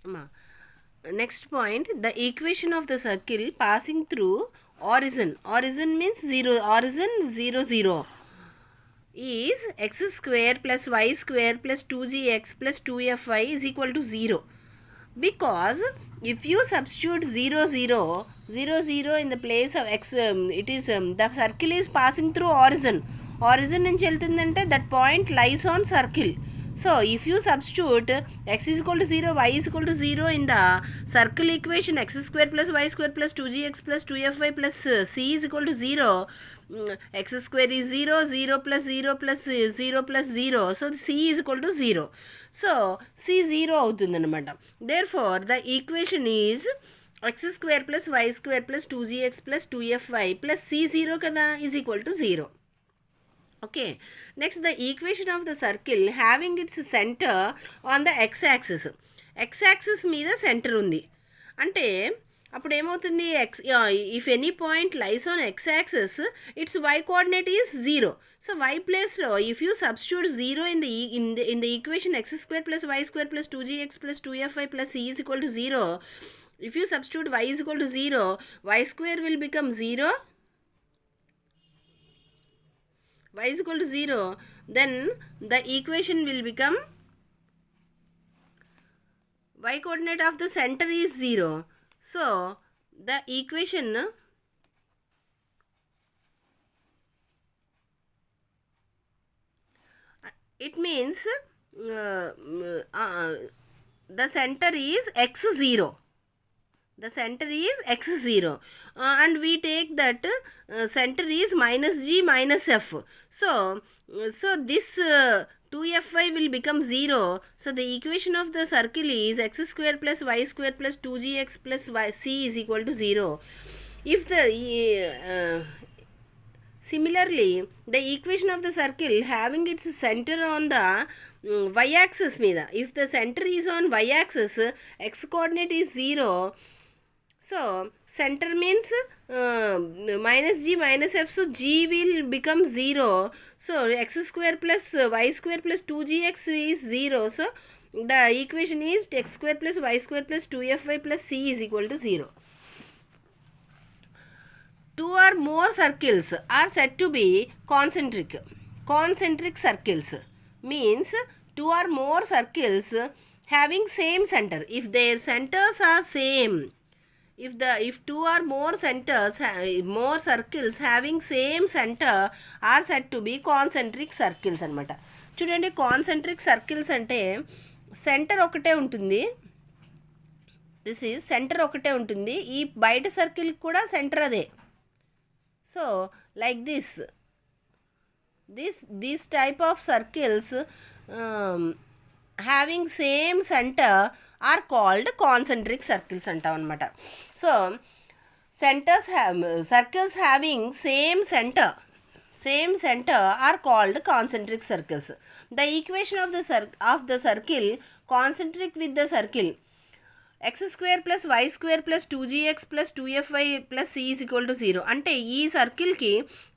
Ma. Next point, the equation of the circle passing through origin. Origin means 0. Origin 0 0 is x square plus y square plus 2gx plus 2fy is equal to 0. Because if you substitute 0 0 0 0 in the place of x, it is the circle is passing through origin నుంచి వెళ్తుందంటే that point lies on circle. So if you substitute x is equal to 0, y is equal to 0 in the circle equation, x square plus y square plus 2gx plus 2fy plus c is equal to 0, x square is 0, 0 plus 0 plus 0 plus 0, so c is equal to 0. So c 0 అవుతుందన్నమాట. Therefore the equation is x square plus y square plus 2gx plus 2fy plus c 0 కదా is equal to 0. Okay, next the equation of the circle having its center on the x-axis. x-axis మీద centre ఉంది అంటే అప్పుడు ఏమవుతుంది if any point lies on x-axis it's y coordinate is 0. So y ప్లేస్లో if you substitute 0 in the equation x square plus y square plus 2gx plus 2fy plus c is equal to 0, if you substitute y is equal to 0, y square will become 0, y is equal to 0, then the equation will become y coordinate of the center is 0. So the equation it means the center is x0. The center is x0, and we take that center is minus g minus f. So this 2fy will become 0. So the equation of the circle is x square plus y square plus 2gx plus c is equal to 0. If the similarly the equation of the circle having its center on the y-axis మీద, if the center is on y-axis, x coordinate is 0. So center means minus g minus f, so g will become 0. So x square plus y square plus 2gx is 0. So the equation is x square plus y square plus 2fy plus c is equal to 0. Two or more circles are said to be concentric. Concentric circles means two or more circles having same center. If their centers are same, if two or more centers, more circles having same center are said to be concentric circles అనమాట. చూడండి, concentric circles అంటే centre ఒకటే ఉంటుంది. This is centre ఒకటే ఉంటుంది. ఈ బయట circle కూడా సెంటర్ అదే. So like this type of circles having same center are called concentric circles అంటాం అనమాట. So circles having same center are called concentric circles. The equation of the circle concentric with the circle x square plus y square plus 2gx plus 2fy plus c is equal to 0. అంటే ఈ సర్కిల్కి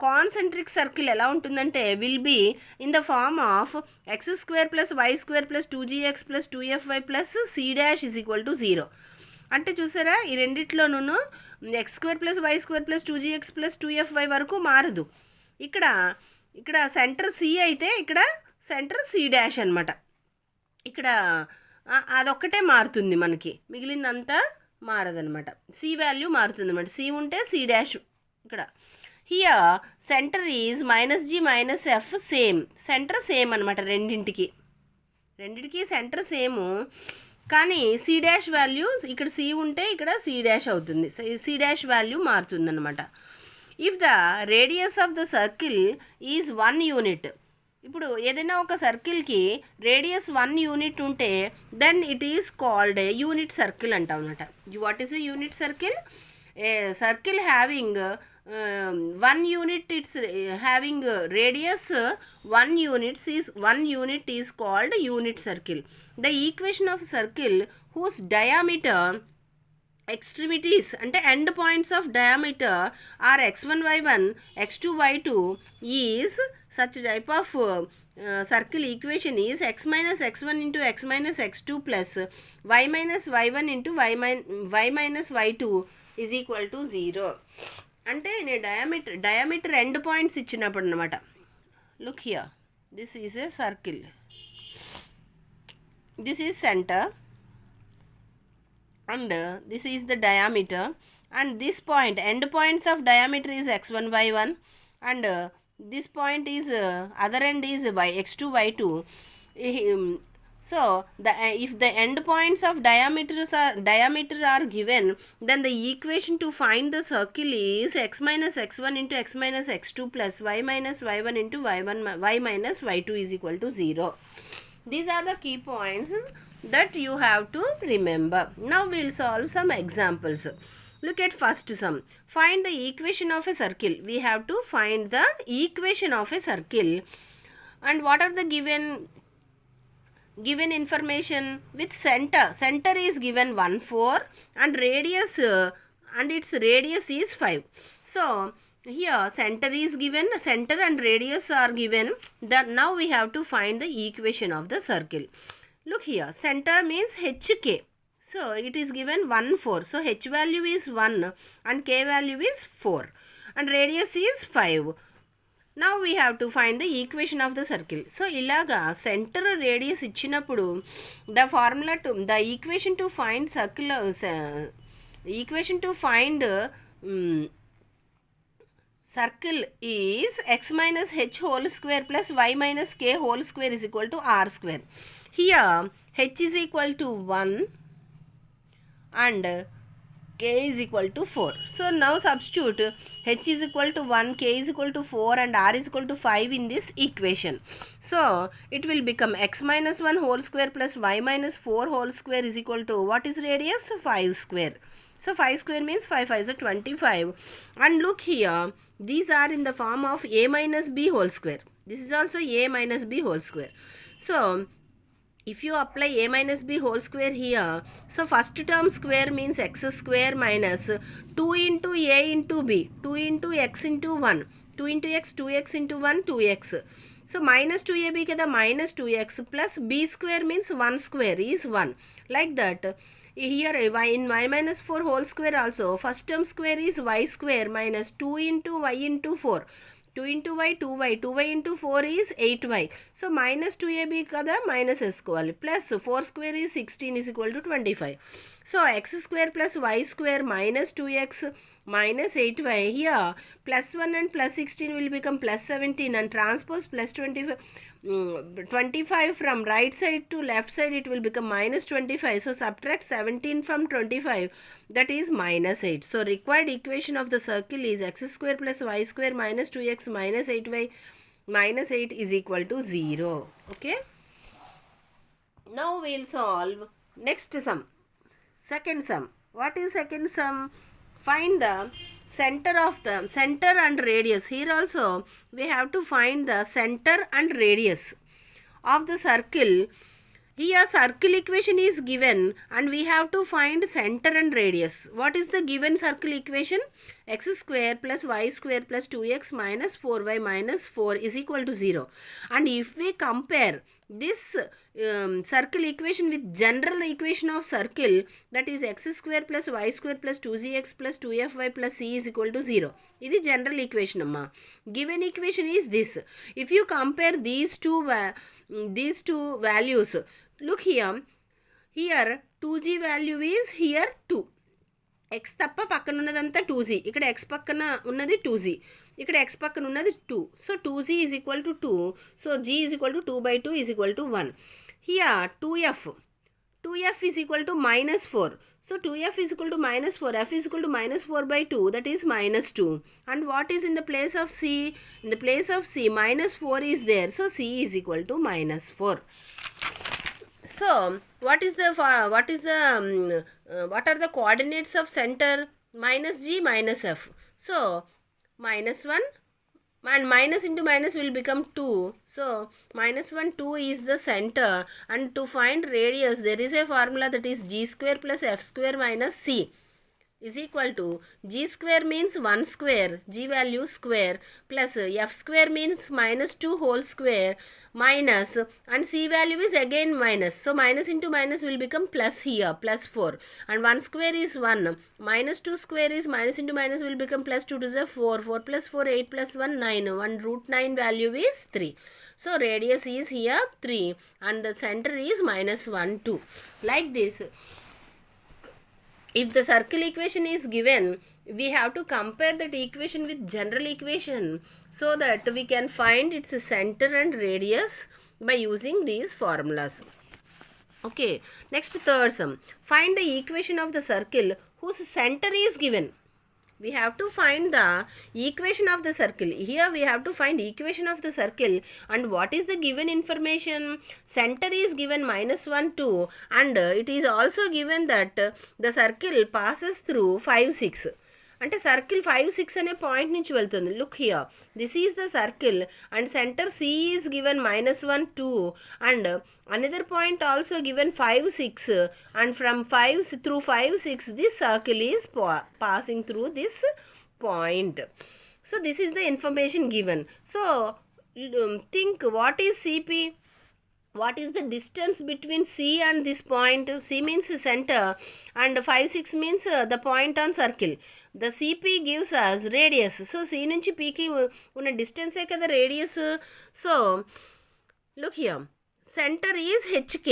concentric circle ఎలా ఉంటుందంటే will be in the form of x square plus y square plus 2gx plus 2fy plus c dash is equal to 0. అంటే చూసారా, ఈ రెండిట్లోనూ x square plus y square plus 2gx plus 2fy వరకు మారదు. ఇక్కడ centre c అయితే ఇక్కడ centre c dash అనమాట. ఇక్కడ అదొక్కటే మారుతుంది, మనకి మిగిలిందంతా మారదనమాట. సి వాల్యూ మారుతుంది అనమాట. సి ఉంటే సి డాష్ ఇక్కడ. Here centre is minus G minus F same. Centre same అనమాట రెండింటికి సెంటర్ సేము, కానీ సి డాష్ వాల్యూ ఇక్కడ సి ఉంటే ఇక్కడ సి డాష్ అవుతుంది. సి డాష్ వాల్యూ మారుతుంది అనమాట. If the radius of the circle is 1 unit, ఇప్పుడు ఏదైనా ఒక సర్కిల్కి రేడియస్ 1 యూనిట్ ఉంటే then it is called unit circle అంటాం అనమాట. What is a unit circle? A circle having 1 unit, it's having radius 1 unit is called unit circle. The equation of circle whose diameter extremities అంటే end points of diameter are x1 y1 x2 y2 is such type of circle equation is x minus x1 into x minus x2 plus y minus y1 into y minus y2 is equal to 0. అంటే నేను diameter end points ఇచ్చినప్పుడు అనమాట. Look here, this is a circle, this is center and this is the diameter, and this point end points of diameter is x1 y1 and this point is other end is x2 y2. So the if the end points of diameter are given, then the equation to find the circle is x minus x1 into x minus x2 plus y minus y1 into y minus y2 is equal to 0. These are the key points that you have to remember. Now we'll solve some examples. Look at first sum. Find the equation of a circle. We have to find the equation of a circle. And what are the given information? With center is given 1 4 and radius and its radius is 5. So here center is given, center and radius are given. That now we have to find the equation of the circle. Look here, center means hk, so it is given 1 4, so h value is 1 and k value is 4 and radius is 5. Now we have to find the equation of the circle. So ilaga center radius ఇచ్చినప్పుడు the formula to the equation to find circle equation to find circle is x minus h whole square plus y minus k whole square is equal to r square. Here h is equal to 1 and k is equal to 4. So now substitute h is equal to 1, k is equal to 4 and r is equal to 5 in this equation. So it will become x minus 1 whole square plus y minus 4 whole square is equal to, what is radius? 5 square. So 5 square means 5 5 is 25. And look here, these are in the form of a minus b whole square. This is also a minus b whole square. So if you apply a minus b whole square here, so first term square means x square minus 2 into a into b, 2 into x into 1, 2 into x, 2x into 1, 2x. So minus 2ab kada minus 2x plus b square means 1 square is 1. Like that. Here in y minus 4 whole square also, first term square is y square minus 2 into y into 4. 2 into y 2y, 2y into 4 is 8y. So minus 2ab kada minus వేసుకోవాలి plus 4 square is 16 is equal to 25. So x square plus y square minus 2x minus 8y, here plus 1 and plus 16 will become plus 17 and transpose plus 25 from right side to left side, it will become minus 25. So subtract 17 from 25, that is minus 8. So required equation of the circle is x square plus y square minus 2x minus 8y minus 8 is equal to 0. Okay. Now we will solve next sum. Second sum. What is second sum? Find the center and radius. Here also we have to find the center and radius of the circle. Here circle equation is given and we have to find center and radius. What is the given circle equation? X square plus y square plus 2x minus 4y minus 4 is equal to 0. And if we compare this circle equation with general equation of circle, that is x square plus y square plus 2gx plus 2fy plus c is equal to 0. This is general equation amma. Given equation is this. If you compare these two values, look here 2g value is here 2. x తప్ప పక్కన ఉన్నదంతా 2g, ఇక్కడ x పక్కన ఉన్నది 2g, ఇక్కడ x పక్కన ఉన్నది 2. So 2g is equal to 2. So g is equal to 2 by 2 is equal to 1. Here 2f is equal to minus 4. So 2f is equal to minus 4. F is equal to minus 4 by 2, that is minus 2. And what is in the place of c? In the place of c, minus 4 is there. So c is equal to minus 4. So what are the coordinates of center? Minus g minus f. So minus 1 and minus into minus will become 2. So minus 1 2 is the center, and to find radius there is a formula, that is g square plus f square minus c. is equal to g square means 1 square, g value square, plus f square means minus 2 whole square, minus, and c value is again minus. So minus into minus will become plus here, plus 4. And 1 square is 1. Minus 2 square is minus into minus will become plus 2 to the 4. 4 plus 4, 8 plus 1, 9. 1 root 9 value is 3. So radius is here 3 and the center is minus 1, 2. Like this. If the circle equation is given, we have to compare that equation with general equation so that we can find its center and radius by using these formulas. Okay, next third sum. Find the equation of the circle whose center is given. We have to find the equation of the circle. Here we have to find equation of the circle, and what is the given information? Center is given minus 1, 2, and it is also given that the circle passes through 5, 6. అంటే circle 5, 6 అనే point నుంచి వెళ్తుంది. Look here, this is the circle and centre C is given minus 1, 2 and another point also given 5, 6 and from 5 through 5, 6 this circle is passing through this point. So this is the information given. So think, what is CP? What is the distance between C and this point? C means center and 5, 6 means the point on circle. The CP gives us radius. So C nunchi P ki una distance e kada radius. So look here, center is HK.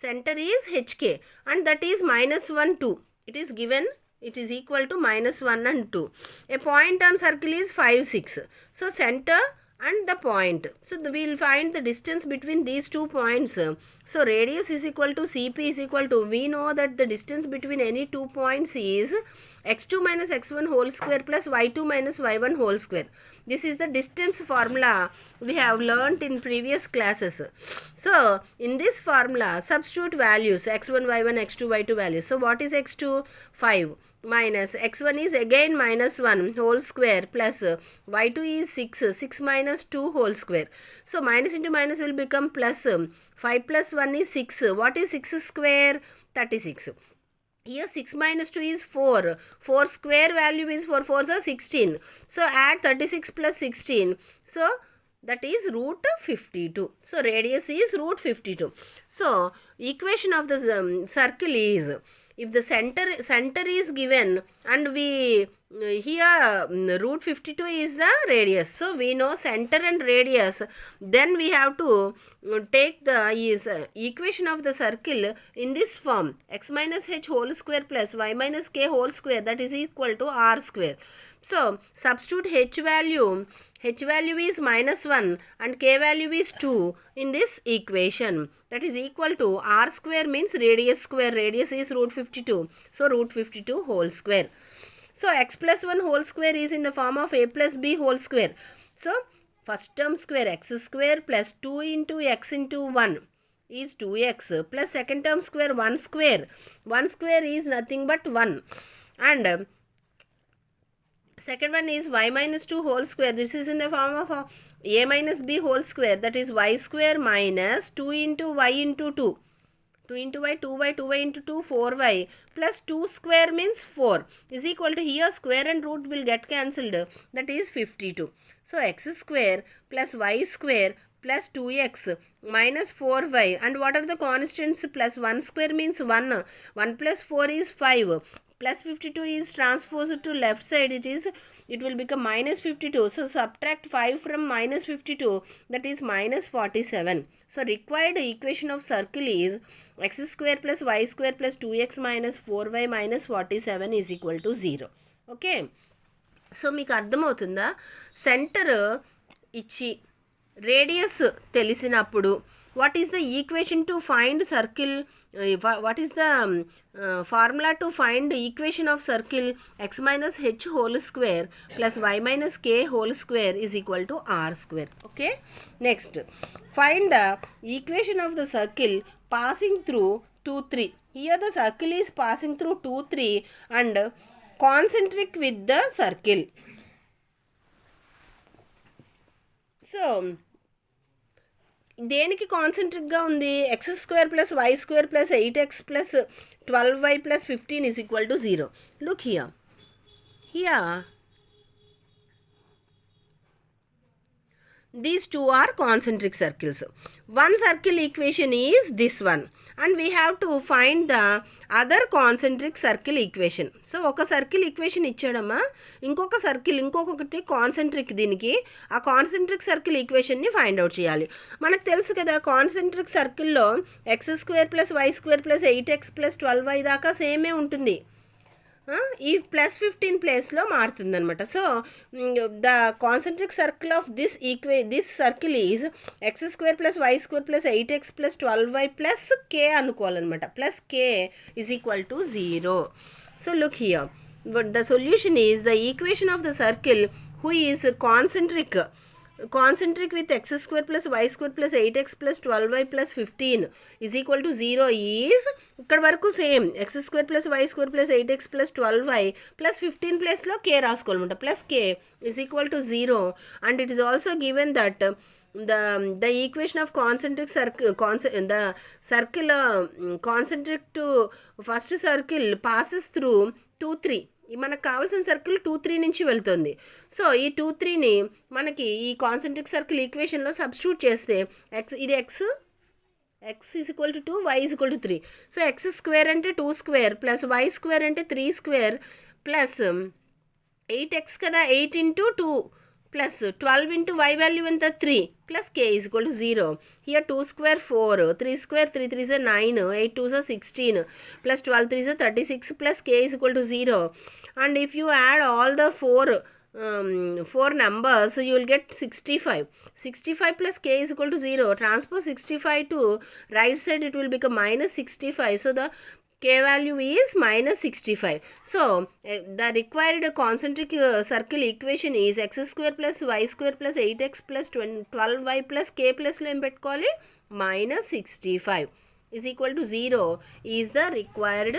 Center is HK and that is minus 1, 2. It is given. It is equal to minus 1 and 2. A point on circle is 5, 6. So center and the point. So we will find the distance between these 2 points. So radius is equal to CP is equal to, we know that the distance between any 2 points is x2 minus x1 whole square plus y2 minus y1 whole square. This is the distance formula we have learnt in previous classes. So in this formula substitute values x1, y1, x2, y2 values. So what is x2? 5 minus x1 is again minus 1 whole square plus y2 is 6, 6 minus 2 whole square. So minus into minus will become plus. 5 plus 1 is 6. What is 6 square? 36. Here 6 minus 2 is 4. 4 square value is 4. 4s are 16. So add 36 plus 16. So that is root 52. So radius is root 52. So equation of the circle is, if the center is given and we here root 52 is the radius. So we know center and radius. Then we have to take the equation of the circle in this form: x minus h whole square plus y minus k whole square, that is equal to r square. So substitute h value is minus 1 and k value is 2 in this equation. That is equal to r square means radius square. Radius is root 52. So root 52 whole square. So x plus 1 whole square is in the form of a plus b whole square. So first term square x square plus 2 into x into 1 is 2x plus second term square 1 square. 1 square is nothing but 1 and second one is y minus 2 whole square. This is in the form of a minus b whole square, that is y square minus 2 into y into 2. 2 into y, 2y, 2y into 2, 4y plus 2 square means 4 is equal to, here square and root will get cancelled, that is 52. So x square plus y square plus 2x minus 4y, and what are the constants? Plus 1 square means 1. 1 plus 4 is 5. Plus 52 is transposed to left side, it will become minus 52. So subtract 5 from minus 52, that is minus 47. So required equation of circle is x square plus y square plus 2x minus 4y minus 47 is equal to 0. Okay. So మీకు అర్థమవుతుందా? Centre ఇచ్చి radius తెలిసినప్పుడు what is the equation to find circle? What is the formula to find the equation of circle? X minus h whole square plus y minus k whole square is equal to r square. Okay. Next, find the equation of the circle passing through 2, 3. Here the circle is passing through 2, 3 and concentric with the circle. So దేనికి కాన్సెంట్రిక్గా ఉంది? X square plus y square plus 8x plus 12y plus 15 is equal to 0. Look here. These two are concentric circles. One circle equation is this one, and we have to find the other concentric circle equation. So ఒక circle equation ఇచ్చాడమ్మా, ఇంకొక circle ఇంకొకటి concentric, దీనికి ఆ concentric circle ఈక్వేషన్ని find out చేయాలి. మనకు తెలుసు కదా, కాన్సెంట్రిక్ సర్కిల్లో x square plus y square plus 8x plus 12y దాకా సేమే ఉంటుంది. ఈ ప్లస్ 15 ప్లేస్లో మారుతుందనమాట. So the concentric circle of this circle is x square plus y square plus 8x plus 12y plus k అనుకోవాలన్నమాట. Plus k is equal to 0. So look here, the solution is the equation of the circle who is concentric with x square plus y square plus 8x plus 12y plus 15 is equal to 0 is ఇక్కడ వరకు same x square plus y square plus 8x plus 12y plus 15 ప్లేస్లో k రాసుకోవాలన్నమాట. Plus k is equal to 0, and it is also given that the equation of concentric circle the circle concentric to first circle passes through 2 3. మనకు కావాల్సిన circle 2 3 నుంచి వెళ్తుంది. So ఈ 2 3ని మనకి ఈ concentric circle ఈక్వేషన్లో substitute చేస్తే ఇది x is equal to 2, y is equal to 3. So x square అంటే 2 స్క్వేర్ ప్లస్ y స్క్వేర్ అంటే 3 స్క్వేర్ ప్లస్ 8x కదా, 8 into 2 plus 12 into y value ఎంత 3 plus k is equal to 0. Here 2 square 4, 3 square 3 3 is 9, 8 2 is 16 plus 12 3 is 36 plus k is equal to 0. And if you add all the four numbers, you will get 65. 65 plus k is equal to 0. Transpose 65 to right side, it will become minus 65. So the k value is minus 65. So the required concentric circle equation is x square plus y square plus 8x plus 12y plus k plus lo em pettukovali minus 65 is equal to 0 is the required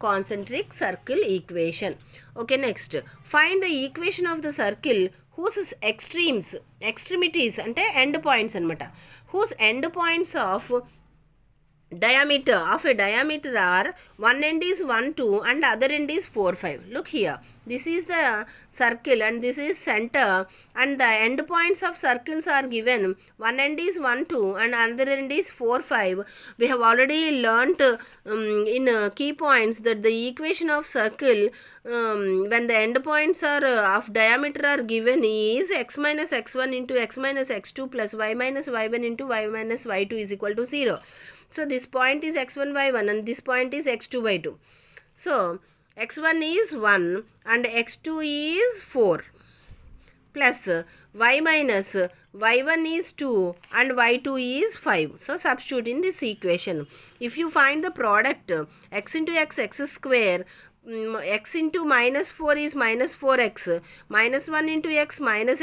concentric circle equation. Okay, next find the equation of the circle whose extremities ante end points anamata, whose end points of diameter are one end is 1 2 and other end is 4 5. Look here, this is the circle and this is center, and the end points of circles are given. One end is 1 2 and another end is 4 5. We have already learnt in key points that the equation of circle when the end points are of diameter are given is x minus x1 into x minus x2 plus y minus y1 into y minus y2 is equal to 0. So this point is x1 y1 and this point is x2 y2. So x1 is 1 and x2 is 4 plus y minus y1 is 2 and y2 is 5. So substitute in this equation. If you find the product x into x square, x into minus 4 is minus 4x, minus 1 into x, minus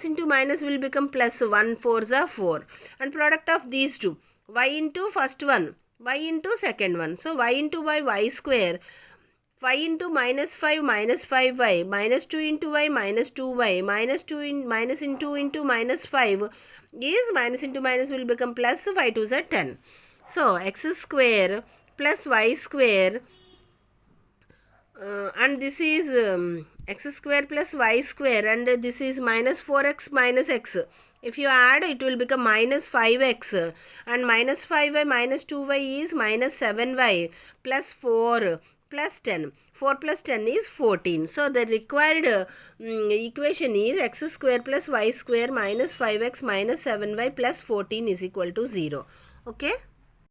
into minus will become plus, 1 4s are 4, and product of these two, y into first one, y into second one. So y into y square, 5 into minus 5y, minus 2 into y minus 2y, minus into minus 5 is minus into minus will become plus, 5 2s are 10. So x square plus y square and this is x square plus y square, and this is minus 4x minus x. If you add, it will become minus 5x, and minus 5y minus 2y is minus 7y plus 4 plus 10. 4 plus 10 is 14. So the required equation is x square plus y square minus 5x minus 7y plus 14 is equal to 0. Okay.